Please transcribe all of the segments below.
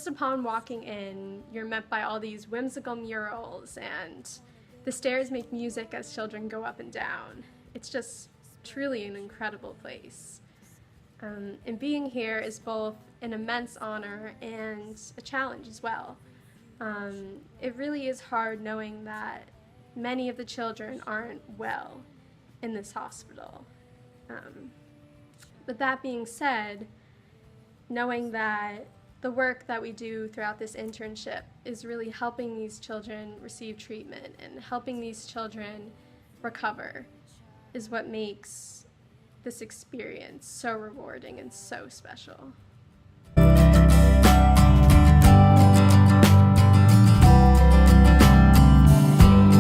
just upon walking in, you're met by all these whimsical murals, and the stairs make music as children go up and down. It's just truly an incredible place. And being here is both an immense honor and a challenge as well. It really is hard knowing that many of the children aren't well in this hospital. But that being said, knowing that the work that we do throughout this internship is really helping these children receive treatment and helping these children recover is what makes this experience so rewarding and so special.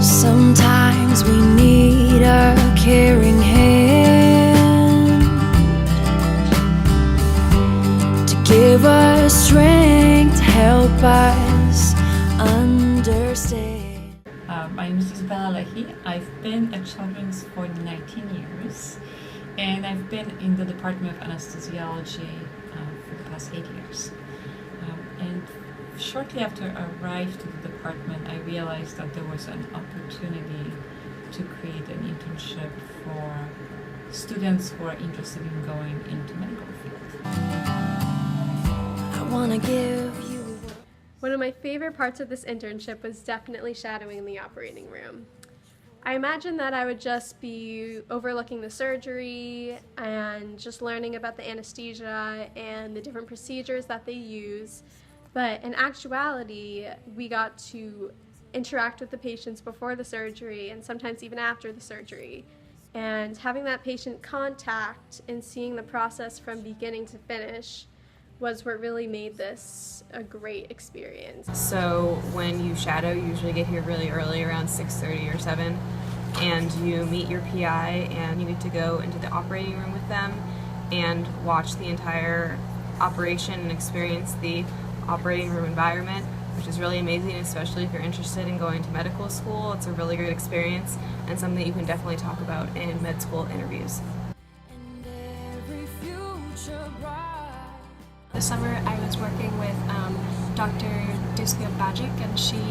Sometimes we need a caring hand to give us strength, help us understand. My name is Isabella Lehi. I've been at Children's for 19 years, and I've been in the Department of Anesthesiology for the past 8 years. And shortly after I arrived to the department, I realized that there was an opportunity to create an internship for students who are interested in going into medical field. I want to give you. One of my favorite parts of this internship was definitely shadowing in the operating room. I imagined that I would just be overlooking the surgery and just learning about the anesthesia and the different procedures that they use. But in actuality, we got to interact with the patients before the surgery and sometimes even after the surgery. And having that patient contact and seeing the process from beginning to finish was what really made this a great experience. So when you shadow, you usually get here really early, around 6:30 or 7, and you meet your PI and you need to go into the operating room with them and watch the entire operation and experience the operating room environment, which is really amazing, especially if you're interested in going to medical school. It's a really great experience and something that you can definitely talk about in med school interviews. This summer I was working with Dr. Bajic, and she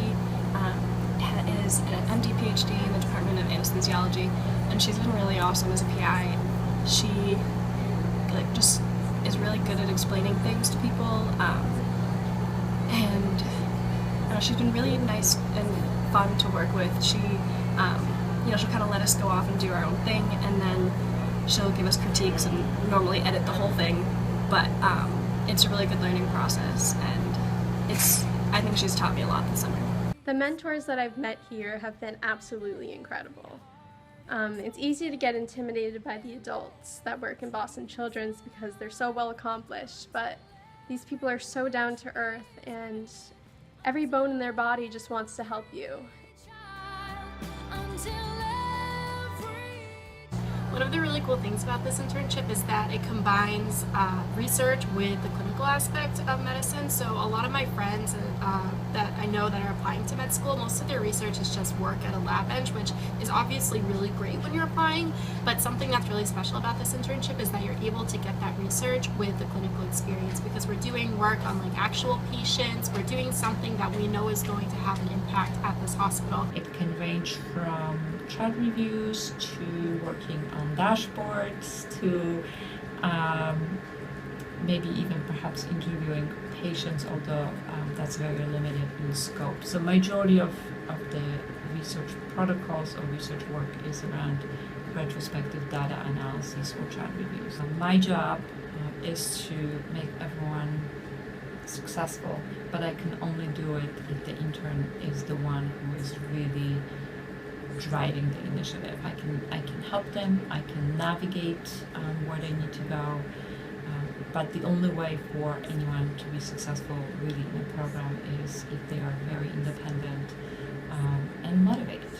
is an MD PhD in the Department of Anesthesiology, and she's been really awesome as a PI. She just is really good at explaining things to people, and she's been really nice and fun to work with. She she'll kind of let us go off and do our own thing, and then she'll give us critiques and normally edit the whole thing, but it's a really good learning process, and I think she's taught me a lot this summer. The mentors that I've met here have been absolutely incredible. It's easy to get intimidated by the adults that work in Boston Children's because they're so well accomplished, but these people are so down to earth and every bone in their body just wants to help you. One of the really cool things about this internship is that it combines research with the clinical aspect of medicine. So a lot of my friends that I know that are applying to med school, most of their research is just work at a lab bench, which is obviously really great when you're applying, but something that's really special about this internship is that you're able to get that research with the clinical experience, because we're doing work on actual patients. We're doing something that we know is going to have an impact at this hospital. It can range from chart reviews to working on dashboards to maybe even perhaps interviewing patients, although that's very limited in scope. So majority of the research protocols or research work is around retrospective data analysis or chart reviews. So my job is to make everyone successful, but I can only do it if the intern is the one who is really driving the initiative. I can help them, I can navigate where they need to go, but the only way for anyone to be successful really in a program is if they are very independent and motivated.